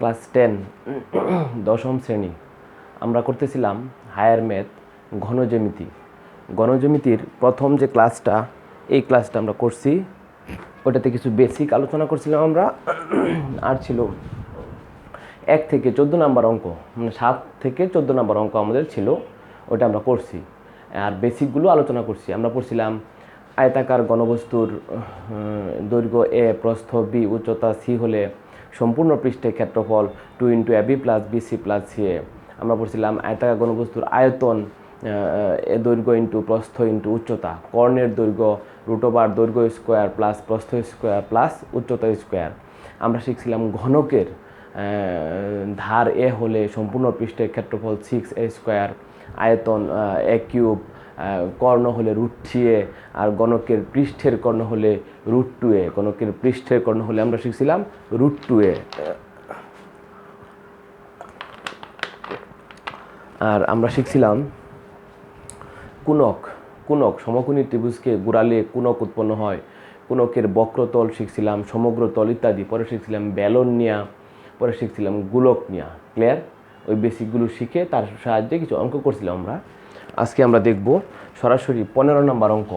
Class 10 দশম শ্রেণী আমরা করতেছিলাম হায়ার ম্যাথ ঘনজ্যামিতির প্রথম যে ক্লাসটা এই ক্লাসটা আমরা করছি। ওটাতে কিছু বেসিক আলোচনা করছিলাম আমরা। আর ছিল 1 থেকে 14 নাম্বার অঙ্ক, মানে 7 থেকে 14 নাম্বার অঙ্ক আমাদের ছিল, ওটা আমরা করছি। আর বেসিকগুলো আলোচনা করছি। আমরা পড়ছিলাম আয়তাকার ঘনবস্তুর দৈর্ঘ্য a, প্রস্থ b, উচ্চতা c হলে সম্পূর্ণ পৃষ্ঠের ক্ষেত্রফল 2 × ab + bc + ca। আমরা পড়ছিলাম আয়তাকার ঘনবস্তুর আয়তন দৈর্ঘ্য ইন্টু প্রস্থ ইন্টু উচ্চতা, কর্ণের দৈর্ঘ্য √ দৈর্ঘ্য স্কোয়ার প্লাস প্রস্থ স্কোয়ার প্লাস উচ্চতা স্কোয়ার। আমরা শিখছিলাম ঘনকের ধার a হলে সম্পূর্ণ পৃষ্ঠের ক্ষেত্রফল 6a², আয়তন a³, কর্ণ হলে √3a, আর গণকের পৃষ্ঠের কর্ণ হলে √2a। গণকের পৃষ্ঠের কর্ণ হলে আমরা শিখছিলাম √2a। আর আমরা শিখছিলাম কুনক সমকোণী ত্রিভুজকে ঘুরালে কুনক উৎপন্ন হয়। কুনকের বক্রতল শিখছিলাম, সমগ্রতল ইত্যাদি। পরে শিখছিলাম বেলন নিয়া, পরে শিখছিলাম গোলক নিয়া। ক্লিয়ার? ওই বেসিকগুলো শিখে তার সাহায্যে কিছু অঙ্ক করছিলাম আমরা। আজকে আমরা দেখব সরাসরি 15 নম্বর অঙ্ক,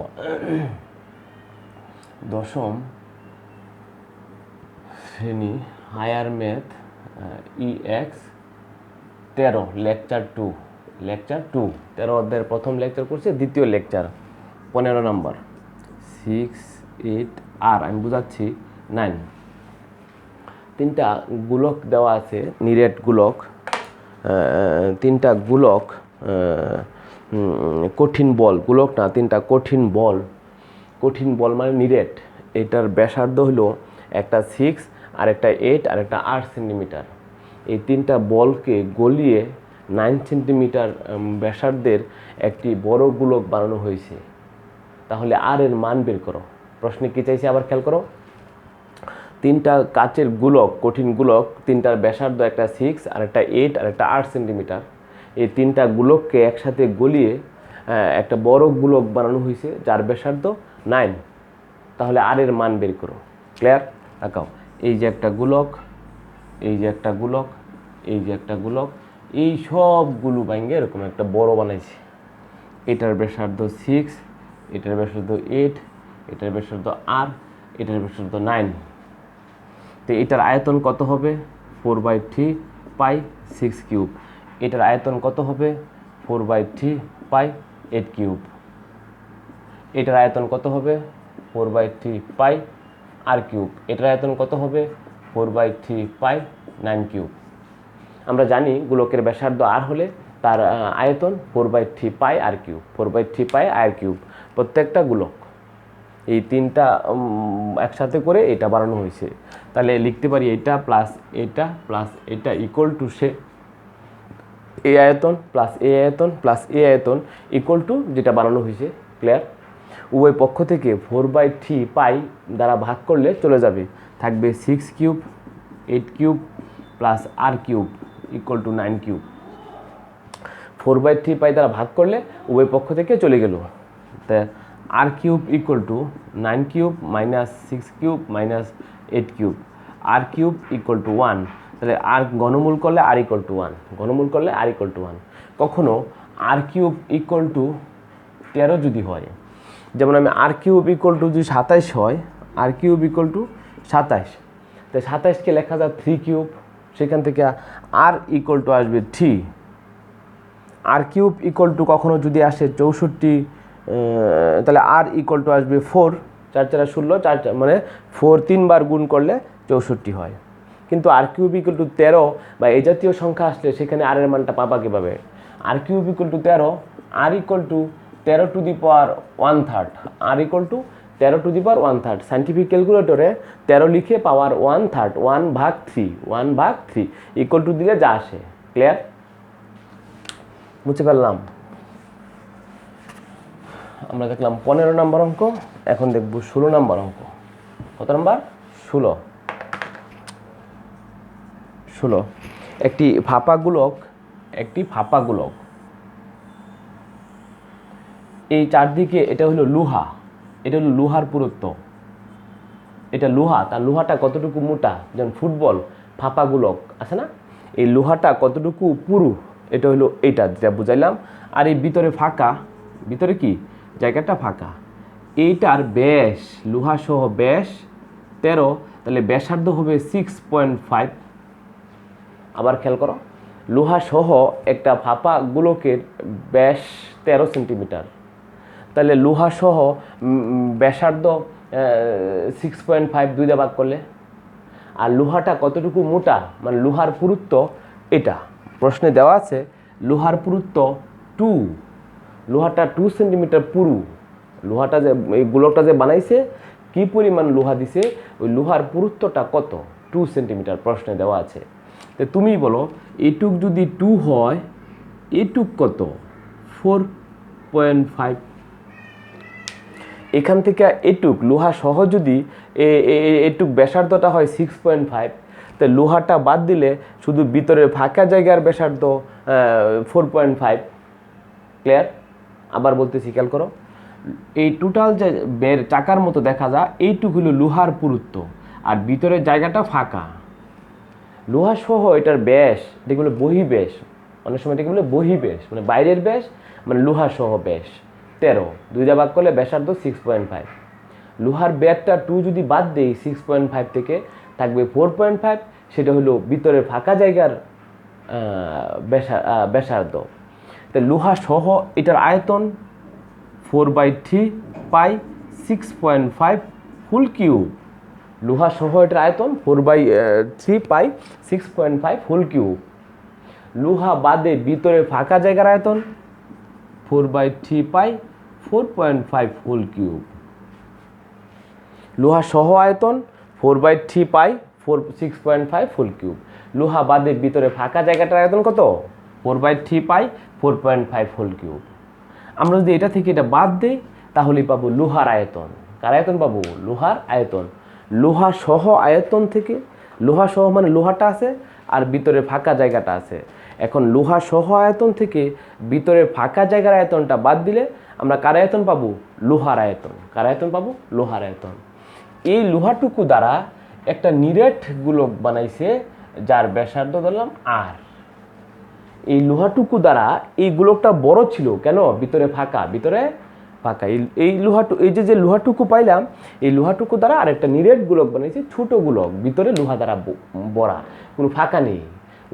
দশম শ্রেণী হায়ার ম্যাথ EX 13 লেকচার 2। 13 অধ্যায়ের প্রথম লেকচার করছে, দ্বিতীয় লেকচার 15 নম্বর 6, 8 আর আমি বুঝাচ্ছি 9। 3টা গোলক দেওয়া আছে, নিরেট গোলক। 3টা গোলক কঠিন বল, গোলক না, 3টা কঠিন বল মানে নিরেট। এটার ব্যাসার্ধ হলো একটা 6, আর একটা 8, আর একটা 8 সেন্টিমিটার। এই 3টা বলকে গলিয়ে 9 সেন্টিমিটার ব্যাসার্ধের একটি বড় গোলক বানানো হয়েছে। তাহলে আর এর মান বের করো। প্রশ্নে কী চাইছে আবার খেয়াল করো। 3টা কাচের গোলক, কঠিন গোলক, 3টার ব্যাসার্ধ একটা 6, আর একটা 8, আর একটা 8 সেন্টিমিটার। এই 3টা গোলককে একসাথে গলিয়ে একটা বড় গোলক বানানো হয়েছে যার ব্যাসার্ধ 9। তাহলে আর এর মান বের করো। ক্লিয়ার? আঁকাও। এই যে একটা গোলক, এই যে একটা গোলক, এই যে একটা গোলক, এই সবগুলো ভাঙে এরকম একটা বড় বানাইছে। এটার ব্যাসার্ধ 6, এটার ব্যাসার্ধ 8, এটার ব্যাসার্ধ আর এটার ব্যাসার্ধ 9। তো এটার আয়তন কত হবে? 4/3 পাই 6³ এটার আয়তন কত হবে? 4/3 পাই 8³ এটার আয়তন কত হবে? 4/3 পাই r³ এটার আয়তন কত হবে? 4/3 পাই 9³ আমরা জানি গোলকের ব্যাসার্ধ r হলে তার আয়তন 4/3 পাই r³। 4/3 পাই r³ প্রত্যেকটা গোলক। এই 3টা একসাথে করে এটা বানানো হয়েছে। তাহলে লিখতে পারি এটা প্লাস এটা প্লাস এটা ইকুয়াল টু সে এ আয়তন প্লাস এ আয়তন প্লাস এ আয়তন ইকুয়াল টু যেটা বানানো হয়েছে। ক্লিয়ার? উভয় পক্ষ থেকে 4/3 পাই দ্বারা ভাগ করলে চলে যাবে, থাকবে 6³ 8³ প্লাস r³ ইকুয়াল টু 9³ 4/3 পাই দ্বারা ভাগ করলে উভয় পক্ষ থেকে চলে গেল। তা r³ equal two 9³ minus 6³ minus 8³ r³ equal two 1। তাহলে আর ঘনমূল করলে r ইকুয়াল টু 1, ঘনমূল করলে r ইকুয়াল টু 1। কখনো r³ ইকুয়াল টু 13 যদি হয়, যেমন আমি r³ ইকুয়াল টু যদি 27 হয়, r³ ইকুয়াল টু 27, তাই 27কে লেখা যায় 3³ সেখান থেকে r ইকুয়াল টু আসবে 3। r³ ইকুয়াল টু কখনো যদি আসে 64, তাহলে r ইকুয়াল টু আসবে 4। 4 4 16, 4 মানে 4 3 বার গুণ করলে 64 হয়। কিন্তু r³ ইকুয়াল টু 13 বা এই জাতীয় সংখ্যা আসলে সেখানে r এর মানটা পাবা কীভাবে? r³ equal to 13, r equal to 13 to the power 1/3, r equal to 13 to the power 1/3। Scientific ক্যালকুলেটরে 13 লিখে পাওয়ার 1/3, 1/3 ইকুয়াল টু দিলে যা আসে। ক্লিয়ার? বুঝতে পারলাম? আমরা দেখলাম 15 নম্বর অঙ্ক, এখন দেখব 16 নম্বর অঙ্ক। কত নম্বর? 16। একটি ফাঁপা গোলক, এই চারদিকে, এটা হলো লোহা, এটা হলো লোহার পুরুত্ব, এটা লোহা, তার লোহাটা কতটুকু মোটা? যেমন ফুটবল ফাঁপা গোলক আছে না, এই লোহাটা কতটুকু পুরু এটা হলো এইটা যেটা বুঝাইলাম। আর এই ভিতরে ফাঁকা, ভিতরে কি জায়গাটা ফাঁকা, এইটার ব্যাস লোহা সহ ব্যাস 13, তাহলে ব্যাসার্ধ হবে 6.5। আবার খেয়াল করো, লোহা সহ একটা ফাঁপা গোলকের ব্যাস 13 সেন্টিমিটার, তাহলে লোহা সহ ব্যাসার্ধ 6.5 2 দিয়ে ভাগ করলে, আর লোহাটা কতটুকু মোটা মানে লোহার পুরুত্ব এটা প্রশ্নে দেওয়া আছে, লোহার পুরুত্ব 2, লোহাটা 2 সেন্টিমিটার পুরু। লোহাটা যে এই গোলকটা যে বানাইছে কি পরিমাণ লোহা দিছে, ওই লোহার পুরুত্বটা কত, 2 সেন্টিমিটার প্রশ্নে দেওয়া আছে। তো তুমি বলো এইটুক যদি 2 হয় এইটুক কত, 4.5। এখান থেকে এটুক লোহা সহ যদি এটুক ব্যাসার্ধটা হয় 6.5, তো লোহাটা বাদ দিলে শুধু ভিতরে ফাঁকা জায়গার ব্যাসার্ধ 4.5। ক্লিয়ার? আবার বলতেছি, খেয়াল করো, এই টোটাল যে বের চাকার মতো দেখা যায় এইটুক হলো লোহার পুরুত্ব, আর ভিতরের জায়গাটা ফাঁকা। লোহা সহ এটার ব্যাস, এটাকে বলে বহিঃব্যাস, অনেক সময় এটাকে বলে বহিঃব্যাস মানে বাইরের ব্যাস, মানে লোহা সহ ব্যাস 13, 2 দিয়ে ভাগ করলে ব্যাসার্ধ 6.5। লোহার ব্যাসটা 2 যদি বাদ দেই 6.5 থেকে থাকবে 4.5, সেটা হলো ভিতরে ফাঁকা জায়গার ব্যাসার্ধ। তো লোহা সহ এটার আয়তন 4/3 পাই 6.5 ফুল কিউব। লোহা সহ এটার আয়তন 4/3 পাই 6.5 ফুল কিউব। লোহা বাদে ভিতরে ফাঁকা জায়গার আয়তন 4/3 পাই 4.5 ফুল কিউব। লোহা সহ আয়তন 4/3 পাই 6.5 ফুল কিউব। লোহা বাদে ভিতরে ফাঁকা জায়গাটার আয়তন কত, 4/3 পাই 4.5 ফুল কিউব। আমরা যদি এটা থেকে এটা বাদ দিই তাহলেই পাবো লোহার আয়তন। কার আয়তন পাবো? লোহার আয়তন। লোহা সহ আয়তন থেকে, লোহা সহ মানে লোহাটা আছে আর ভিতরে ফাঁকা জায়গাটা আছে। এখন লোহা সহ আয়তন থেকে ভিতরে ফাঁকা জায়গার আয়তনটা বাদ দিলে আমরা কার আয়তন পাবো? লোহার আয়তন। কার আয়তন পাবো? লোহার আয়তন। এই লোহাটুকু দ্বারা একটা নিরেট গোলক বানাইছে যার ব্যাসার্ধ ধরলাম আর। এই লোহাটুকু দ্বারা এই গোলকটা বড় ছিল কেন? ভিতরে ফাঁকা, ভিতরে ফাঁকা। এই যে লোহাটুকু পাইলাম, এই লোহাটুকু দ্বারা আরেকটা নিরেট গোলক বানাইছে, ছোট গোলক, ভিতরে লোহা দ্বারা ভরা, কোনো ফাঁকা নেই।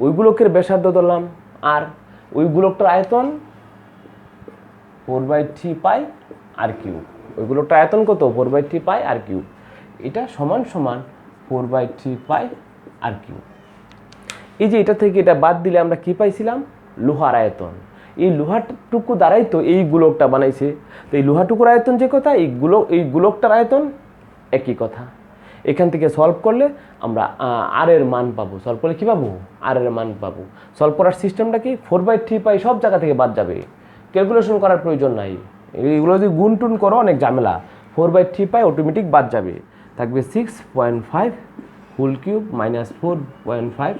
ওই গোলকের ব্যাসার্ধ ধরলাম আর, ওই গোলকটার আয়তন 4/3 পাই আর কিউব। ওই গোলকটার আয়তন কত? 4/3 পাই আর কিউব। এটা সমান সমান 4/3 পাই আর কিউব। এই যে এটা থেকে এটা বাদ দিলে আমরা কি পাইছিলাম? লোহার আয়তন। এই লোহাটুকু দ্বারাই তো এই গোলকটা বানাইছে। তো এই লোহাটুকুর আয়তন যে কথা, এই গোলকটার আয়তন একই কথা। এখান থেকে সলভ করলে আমরা আর এর মান পাবো। সলভ করলে কী পাবো? আর এর মান পাবো। সলভ করার সিস্টেমটা কি? 4/3 পাই সব জায়গা থেকে বাদ যাবে, ক্যালকুলেশন করার প্রয়োজন নাই। এগুলো যদি গুণ টুন করো অনেক ঝামেলা। 4/3 পাই অটোমেটিক বাদ যাবে, থাকবে 6.5 full cube minus 4.5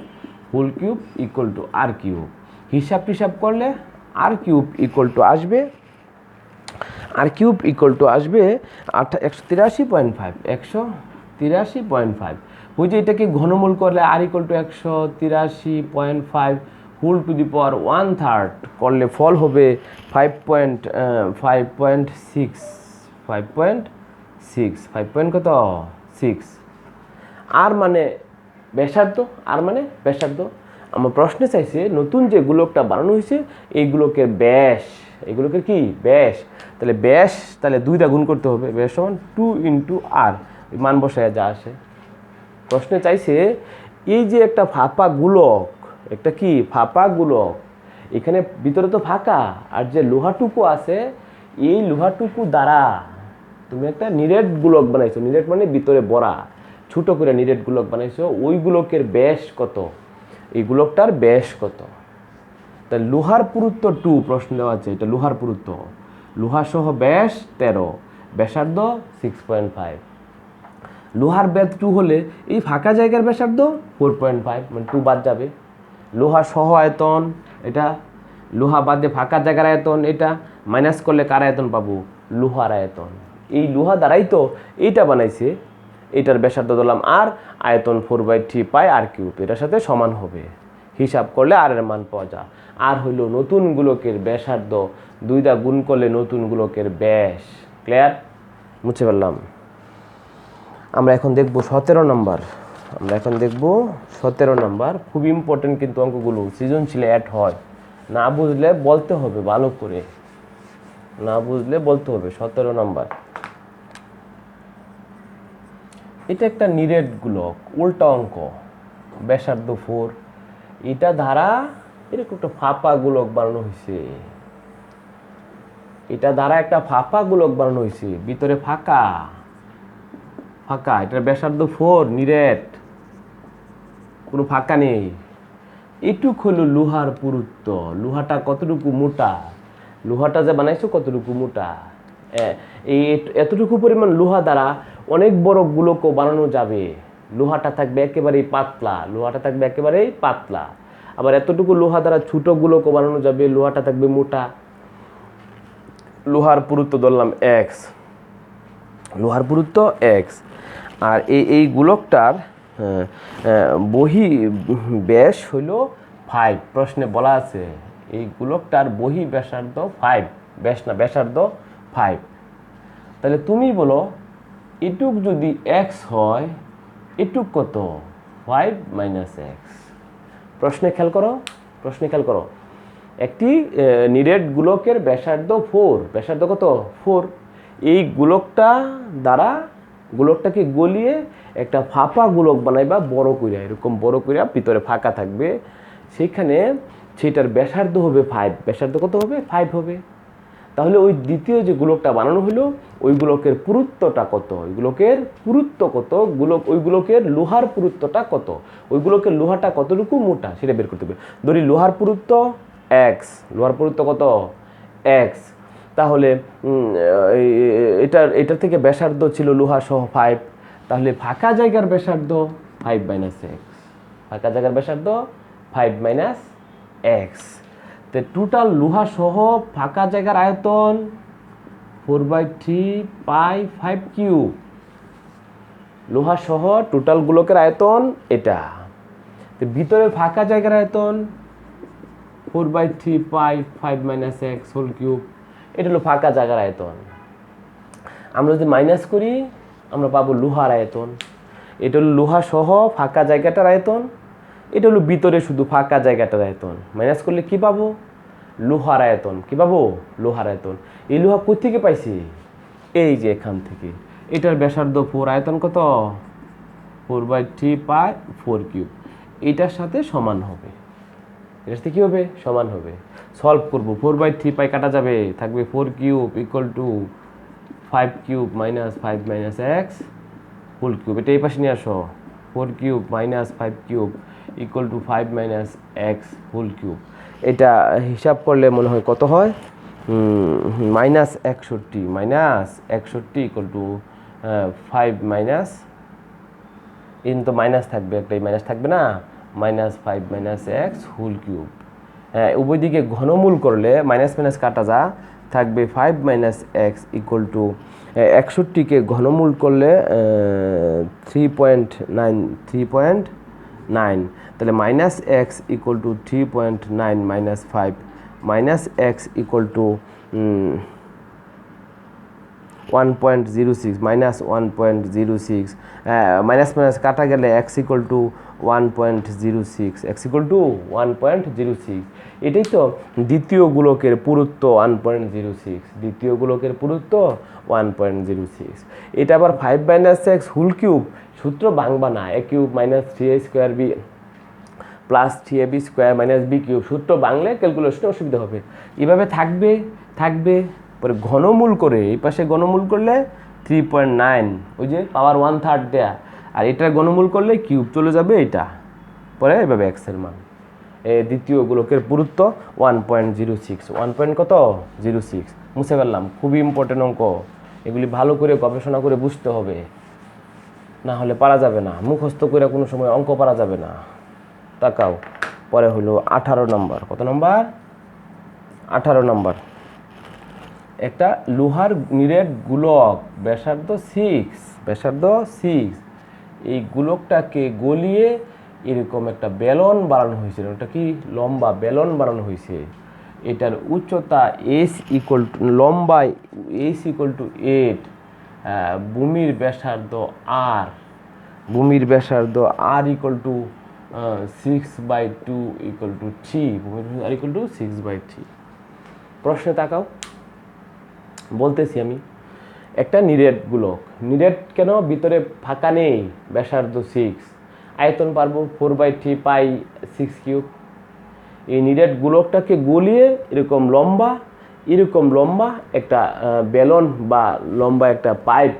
full cube equal to আর কিউব। হিসাব টিসাব করলে আর কিউব ইকুয়াল টু আসবে, আর কিউব ইকুয়াল টু আসবে 183.5 183.5। ওই যে এটাকে ঘনমূল করলে R equal to 183.5 whole to the power 1/3 করলে ফল হবে 5.6 কত? 6। আর মানে ব্যাসার্ধ, আর মানে ব্যাসার্ধ। আমার প্রশ্নে চাইছে নতুন যে গোলকটা বানানো হয়েছে এই গোলকের ব্যাস, এগুলোকে কি ব্যাস, তাহলে ব্যাস তাহলে 2 দা গুণ করতে হবে, ব্যাস সমান 2 × r, মান বসায় যা আসে। প্রশ্নে চাইছে এই যে একটা ফাঁপা গোলক, একটা কি ফাঁপা গোলক, এখানে ভিতরে তো ফাঁকা, আর যে লোহাটুকু আছে এই লোহাটুকু দ্বারা তুমি একটা নিরেট গোলক বানাইছো। নিরেট মানে ভিতরে ভরা, ছোট করে নিরেট গোলক বানাইছো। ওই গোলকের ব্যাস কত? এই গোলকটার ব্যাস কত? তা লোহার পুরুত্ব 2 প্রশ্ন দেওয়া আছে, এটা লোহার পুরুত্ব। লোহা সহ ব্যাস 13, ব্যাসার্ধ 6.5। লোহার ব্যাস 2 হলে এই ফাঁকা জায়গার ব্যাসার্ধ 4.5, মানে 2 বাদ যাবে। লোহা সহ আয়তন এটা, লোহা বাদে ফাঁকা জায়গার আয়তন এটা, মাইনাস করলে কার আয়তন পাবো? লোহার আয়তন। এই লোহা দ্বারাই তো এইটা বানাইছে, এটার ব্যাসার্ধ ধরলাম আর, আয়তন 4/3 পাই আর কিউব, এটার সাথে সমান হবে। হিসাব করলে আর এর মান পাওয়া যায়। আর হইল নতুন গোলকের ব্যাসার্ধ, 2 দা গুণ করলে নতুন গোলকের ব্যাস। ক্লিয়ার? মুছে ফেললাম। আমরা এখন দেখব 17 নম্বর। খুব ইম্পর্টেন্ট কিন্তু অঙ্কগুলো, সৃজনশীলে অ্যাড হয়। না বুঝলে বলতে হবে ভালো করে, 17 নম্বর। এটা একটা নিরেট গোলক, উল্টা অঙ্ক, ব্যাসার্ধ 4, এটা দ্বারা এরকম একটা ফাঁপা গোলক বানানো হয়েছে। ভিতরে ফাঁকা, এটার ব্যাসার্ধ 4, নিরেট, কোনো ফাঁকা নেই। এটুক হলো লোহার পুরুত্ব। লোহাটা কতটুকু মোটা, লোহাটা যে বানাইছো কতটুকু মোটা। এই এতটুকু পরিমাণ লোহা দ্বারা অনেক বড় গোলকও বানানো যাবে। লোহাটা থাকবে একেবারেই পাতলা, আবার এতটুকু লোহা দ্বারা ছোট গোলকও বানানো যাবে, লোহাটা থাকবে মোটা। লোহার পুরুত্ব ধরলাম x, আর এই গোলকটার বহি ব্যাস হইল 5। প্রশ্নে বলা আছে এই গোলকটার বহি ব্যাসার্ধ 5, ব্যাসার্ধ 5। তাহলে তুমি বলো এটুক যদি x হয়, এটুক কত? 5 - x। প্রশ্নে খেয়াল করো, একটি নিরেট গোলকের ব্যাসার্ধ 4, ব্যাসার্ধ কত? 4। এই গোলকটা দ্বারা গোলকটাকে গলিয়ে একটা ফাঁপা গোলক বানাইবা বড় কইরা, এরকম বড় কইরা, ভিতরে ফাঁকা থাকবে, সেটার ব্যাসার্ধ হবে 5। ব্যাসার্ধ কত হবে? 5 হবে। তাহলে ওই দ্বিতীয় যে গোলকটা বানানো হলো ওই গোলকের পুরুত্বটা কত? ওই গোলকের লোহার পুরুত্বটা কত? ওই গোলকের লোহাটা কতটুকু মোটা সেটা বের করতে হবে। ধরি লোহার পুরুত্ব x, কত? x। তাহলে এটা থেকে ব্যাসার্ধ ছিল লোহা সহ 5, তাহলে ফাঁকা জায়গার ব্যাসার্ধ 5 - x। তো টোটাল লোহা সহ ফাঁকা জায়গার আয়তন 4/3 পাই 5 কিউব। লোহা সহ টোটাল গোলকের আয়তন এটা। তো ভিতরে ফাঁকা জায়গার আয়তন 4/3 পাই 5 - x হোল কিউব। এটা হলো ফাঁকা জায়গার আয়তন। আমরা যদি মাইনাস করি আমরা পাবো লোহার আয়তন। এটা হলো লোহা সহ ফাঁকা জায়গাটার আয়তন, এটা হলো ভিতরে শুধু ফাঁকা জায়গাটার আয়তন। মাইনাস করলে কি পাবো? লোহার আয়তন। এই লোহা কোথা থেকে পাইছি? এই যে এখান থেকে। এটার ব্যাসার্ধ 4, আয়তন কত? 4/3 পাই 4 কিউব। এটার সাথে সমান হবে। এটার সাথে কি হবে? সমান হবে। সলভ করব। 4/3 পাই কাটা যাবে, থাকবে 4 cube equal to 5 cube minus 5 - x whole cube. এটা এই পাশে নিয়ে আসো। 4 cube minus 5 cube equal to 5 - x whole cube. এটা হিসাব করলে মনে হয় কত হয়? -61 ইকুয়াল টু 5 মাইনাস, তো মাইনাস থাকবে, একটাই মাইনাস থাকবে না, -5 - x হোল কিউব। হ্যাঁ, উভয় দিকে ঘনমূল করলে মাইনাস কাটা যা, থাকবে 5 - x ইকুয়াল টু 61কে ঘনমূল করলে 3.9, তাহলে -x equal to 3.9 - 5 - x equal to 1.06 -1.06, minus কাটা গেলে x ইকুয়াল টু 1.06, এটাই তো দ্বিতীয় গোলকের পুরুত্ব 1.06। এটা আবার 5 - x হোল কিউব, সূত্র ভাঙবা না, a cube minus 3a² b plus 3ab square minus b cube, সূত্র বাংলায় ক্যালকুলেশনে অসুবিধা হবে। এভাবে থাকবে পরে ঘনমূল করে, এই পাশে ঘনমূল করলে 3.9, ওই যে পাওয়ার 1/3 দেয়া, আর এটার ঘনমূল করলে কিউব চলে যাবে এটা, পরে এভাবে x এর মান। দ্বিতীয় গোলকের পুরুত্ব 1.06, 1.06 মুছে ফেললাম। খুবই ইম্পর্টেন্ট অঙ্ক, এগুলি ভালো করে গবেষণা করে বুঝতে হবে, না হলে পারা যাবে না, মুখস্থ করে কোনো সময় অঙ্ক পারা যাবে না। তাকাও, পরে হলো 18 নম্বর। কত নম্বর? 18 নম্বর। একটা লোহার নিরেট গোলক ব্যাসার্ধ 6, এই গোলকটাকে গলিয়ে এরকম একটা বেলন বানানো হয়েছে, ওটা কি লম্বা বেলন বানানো হয়েছে। এটার উচ্চতা লম্বা h = 8, ভূমির ব্যাসার্ধ r, r = 6/2 = 3, ভূমির r = 6/3। প্রশ্নে তাকাও, বলতেছি আমি একটা নিরেট গোলক, নিরেট কেন, ভিতরে ফাঁকা নেই, ব্যাসার্ধ 6, আয়তন পারবো 4/3 π6³ এই নিরেট গোলকটাকে গলিয়ে এরকম লম্বা একটা বেলন বা লম্বা একটা পাইপ,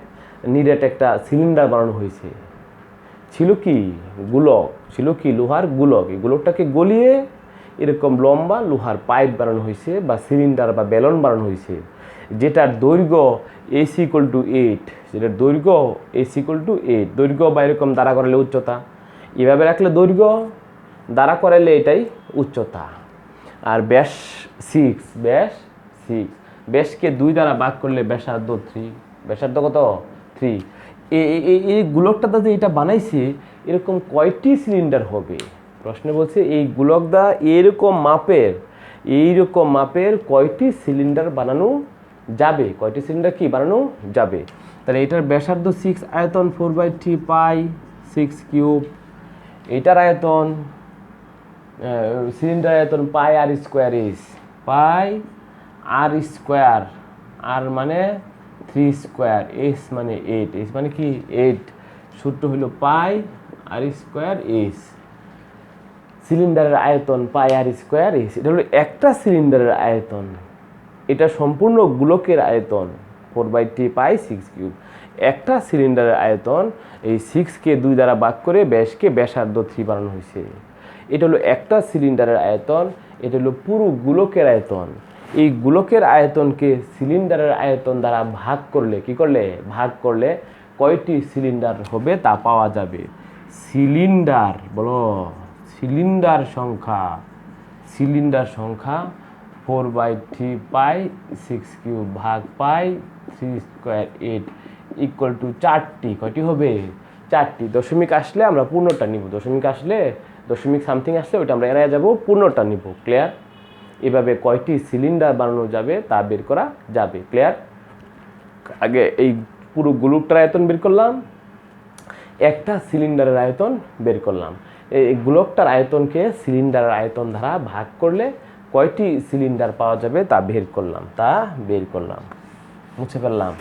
নিরেট একটা সিলিন্ডার বানানো হয়েছে। ছিল কি লোহার গোলক, এই গোলকটাকে গলিয়ে এরকম লম্বা লোহার পাইপ বানানো হয়েছে বা সিলিন্ডার বা বেলন বানানো হয়েছে, যেটার দৈর্ঘ্য h = 8, যেটার দৈর্ঘ্য h = 8, দৈর্ঘ্য বা এরকম দাঁড়া করালে উচ্চতা, এভাবে রাখলে দৈর্ঘ্য, দাঁড়া করালে এটাই উচ্চতা। আর ব্যাস 6, ব্যাসকে 2 দ্বারা ভাগ করলে ব্যাসার্ধ 3, ব্যাসার্ধ কত 3। এই গোলকটা যে এটা বানাইছে এরকম কয়টি সিলিন্ডার হবে, প্রশ্নে বলছে এই গোলক দা এইরকম মাপের কয়টি সিলিন্ডার বানানো যাবে, কয়টি সিলিন্ডার কি বানানো যাবে। তাহলে এটার ব্যাসার্ধ 6, আয়তন 4/3 π6³, এটার আয়তন সিলিন্ডার আয়তন πr², r মানে 3², s মানে 8, s মানে কি 8, সূত্র হলো πr², সিলিন্ডারের আয়তন πr², এটা হলো একটা সিলিন্ডারের আয়তন, এটা সম্পূর্ণ গোলকের আয়তন 4/3 π6³, একটা সিলিন্ডারের আয়তন, এই 6কে 2 দ্বারা ভাগ করে ব্যাসকে ব্যাসার্ধ 3 বানানো হয়েছে। এটা হলো একটা সিলিন্ডারের আয়তন, এটা হলো পুরো গোলকের আয়তন। এই গোলকের আয়তনকে সিলিন্ডারের আয়তন দ্বারা ভাগ করলে ভাগ করলে কয়টি সিলিন্ডার হবে তা পাওয়া যাবে। সিলিন্ডার সংখ্যা 4/3 π6³ ভাগ π3², 8 = 4টি, কয়টি হবে 4টি। দশমিক আসলে আমরা পূর্ণটা নিব, দশমিক সামথিং আসলে ওইটা আমরা এড়িয়ে যাব, পূর্ণটা নিব। ক্লিয়ার? এভাবে কয়টি সিলিন্ডার বানানো যাবে তা বের করা যাবে। ক্লিয়ার? আগে এই পুরো গোলকটার আয়তন বের করলাম, একটা সিলিন্ডারের আয়তন বের করলাম, এই গোলকটার আয়তনকে সিলিন্ডারের আয়তন দ্বারা ভাগ করলে কয়টি সিলিন্ডার পাওয়া যাবে তা বের করলাম। মুছে ফেললাম।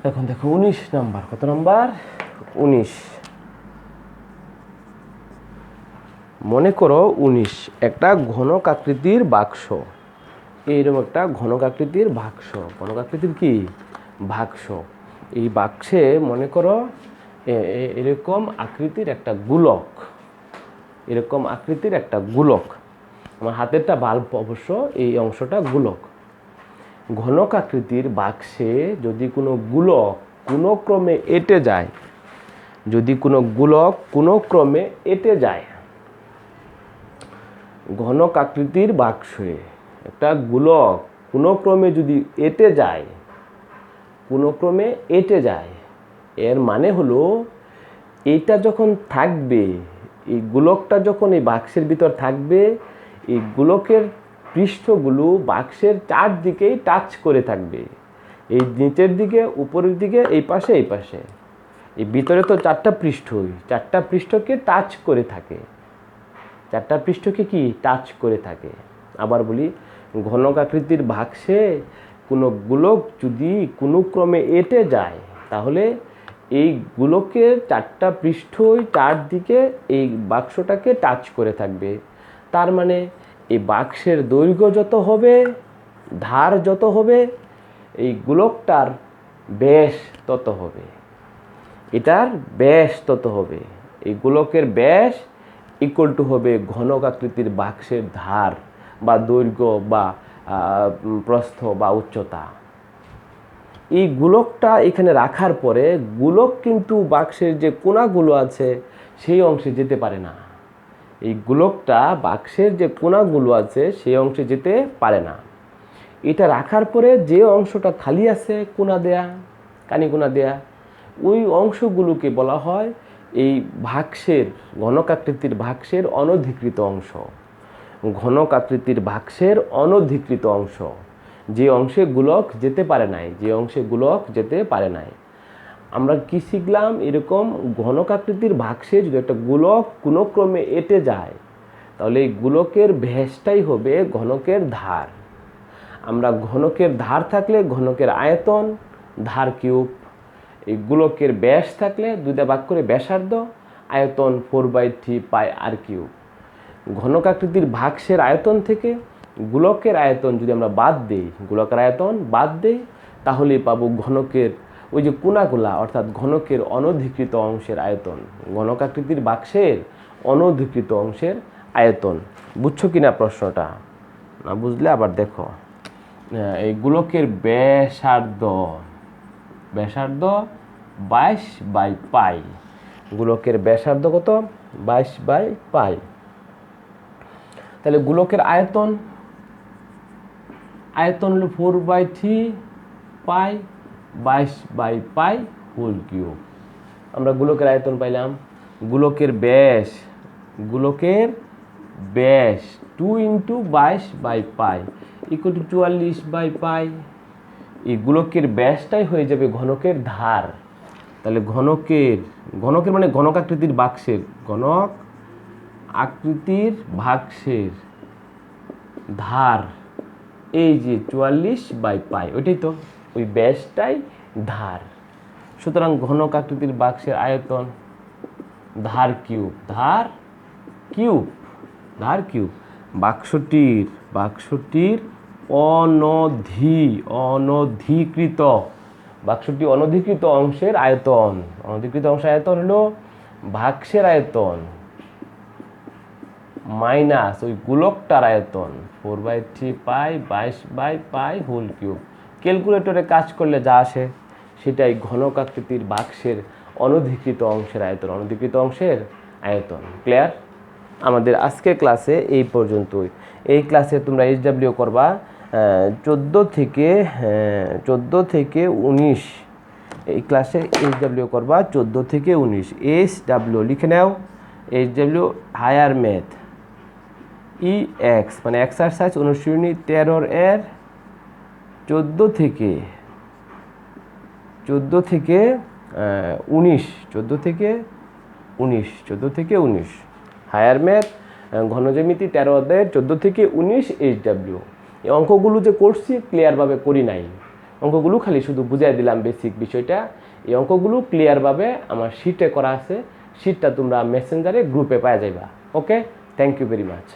এখন দেখো 19 নাম্বার, কত নাম্বার 19। মনে করো 19 একটা ঘনক আকৃতির বাক্স, এইরকম একটা ঘনক আকৃতির কি বাক্স, এই বাক্সে মনে করো এরকম আকৃতির একটা গোলক, আমার হাতেরটা বাল্ব অবশ্য, এই অংশটা গোলক। ঘনক আকৃতির বাক্সে যদি কোনো গোলক কোনো ক্রমে এঁটে যায়, ঘনক আকৃতির বাক্সে একটা গোলক কোনো ক্রমে যদি এঁটে যায়, এর মানে হলো এইটা যখন থাকবে, এই গোলকটা যখন এই বাক্সের ভিতর থাকবে, এই গোলকের পৃষ্ঠগুলো বাক্সের চারদিকেই টাচ করে থাকবে, এই নিচের দিকে, উপরের দিকে, এই পাশে, এই ভিতরে তো চারটা পৃষ্ঠকে টাচ করে থাকে, আবার বলি, ঘনক আকৃতির বাক্সে কোনো গোলক যদি কোনো ক্রমে এঁটে যায়, তাহলে এই গোলকের চারটা পৃষ্ঠই চারদিকে এই বাক্সটাকে টাচ করে থাকবে। তার মানে এই বাক্সের দৈর্ঘ্য যত হবে, ধার যত হবে, এই গোলকটার ব্যাস তত হবে, এটার ব্যাস তত হবে। এই গোলকের ব্যাস = হবে ঘনক আকৃতির বাক্সের ধার বা দৈর্ঘ্য বা প্রস্থ বা উচ্চতা। এই গোলকটা এখানে রাখার পরে গোলক কিন্তু বাক্সের যে কোণাগুলো আছে সেই অংশে যেতে পারে না, এই গোলকটা বাক্সের যে কোণাগুলো আছে সেই অংশে যেতে পারে না। এটা রাখার পরে যে অংশটা খালি আছে কোনা দেয়া, কানি কোনা দেয়া, ওই অংশগুলোকে বলা হয় এই ভাগশের, ঘনক আকৃতির ভাগশের অনধিকৃত অংশ। ঘনক আকৃতির ভাগশের অনধিকৃত অংশ, যে অংশে গোলক যেতে পারে নাই, যে অংশে গোলক যেতে পারে নাই। আমরা কি শিখলাম, এরকম ঘনক আকৃতির ভাগশে যদি একটা গোলক কোনো ক্রমে এঁটে যায় তাহলে এই গোলকের ভ্যাসটাই হবে ঘনকের ধার। আমরা ঘনকের ধার থাকলে ঘনকের আয়তন ধার কিউব, এই গোলকের ব্যাস থাকলে দুইটা ভাগ করে ব্যাসার্ধ, আয়তন 4/3 পাই আর কিউব। ঘনক আকৃতির ভাগশের আয়তন থেকে গোলকের আয়তন যদি আমরা বাদ দিই, গোলকের আয়তন বাদ দিই, তাহলে পাবো ঘনকের ওই যে কোনাগুলা, অর্থাৎ ঘনকের অনধিকৃত অংশের আয়তন, ঘনক আকৃতির বাক্সের অনধিকৃত অংশের আয়তন। বুঝছো কিনা প্রশ্নটা? না বুঝলে আবার দেখো, এই গোলকের ব্যাসার্ধ, ব্যাসার্ধ 22/পাই, গোলকের ব্যাসার্ধ কত? 22/পাই। তাহলে গোলকের আয়তন, আয়তন হলো 4/3 পাই 22/পাই হোল কিউব। আমরা গোলকের আয়তন পাইলাম। গোলকের ব্যাস, গোলকের ব্যাস 2 × 22/পাই = 44/পাই। এই গোলকের ব্যাসটাই হয়ে যাবে ঘনকের ধার। তাহলে ঘনকের, ঘনকের মানে ঘনক আকৃতির বাক্সের, ঘনক আকৃতির ভাগশের ধার, এই যে 44/পাই, ওইটাই তো, ওই ব্যাসটাই ধার। সুতরাং ঘনক আকৃতির বাক্সের আয়তন ধার কিউব, ধার কিউব, ধার কিউব। বাক্সটির অনধিকৃত, বাক্সটি অনধিকৃত অংশের আয়তন, অনধিকৃত অংশের আয়তন হলো ভাগশের আয়তন মাইনাস ওই গোলকটার আয়তন 4/3 পাই 22/পাই হোল কিউব। ক্যালকুলেটরে কাজ করলে যা আসে সেটাই ঘনক আকৃতির বাক্সের অনধিকৃত অংশের আয়তন, অনধিকৃত অংশের আয়তন। ক্লিয়ার? আমাদের আজকের ক্লাসে এই পর্যন্তই। এই ক্লাসে তোমরা এইচডব্লিউ করবা 14 থেকে 19। এই ক্লাসে এইচডব্লিউ করবা 14 থেকে 19। এইচডব্লিউ লিখে নাও, এইচডব্লিউ হায়ার ম্যাথ EX মানে এক্সারসাইজ অনুশীলনী 13 এর 14 থেকে 19 হায়ার ম্যাথ ঘনজ্যামিতি 13 অধ্যায়ের 14 থেকে 19 এইচডব্লিউ। এই অঙ্কগুলো যে করছি ক্লিয়ারভাবে করি নাই, অঙ্কগুলো খালি শুধু বুঝাই দিলাম বেসিক বিষয়টা। এই অঙ্কগুলো ক্লিয়ারভাবে আমার শিটে করা আছে, শিটটা তোমরা মেসেঞ্জারে গ্রুপে পাওয়া যাইবা। ওকে, থ্যাংক ইউ ভেরি মাচ।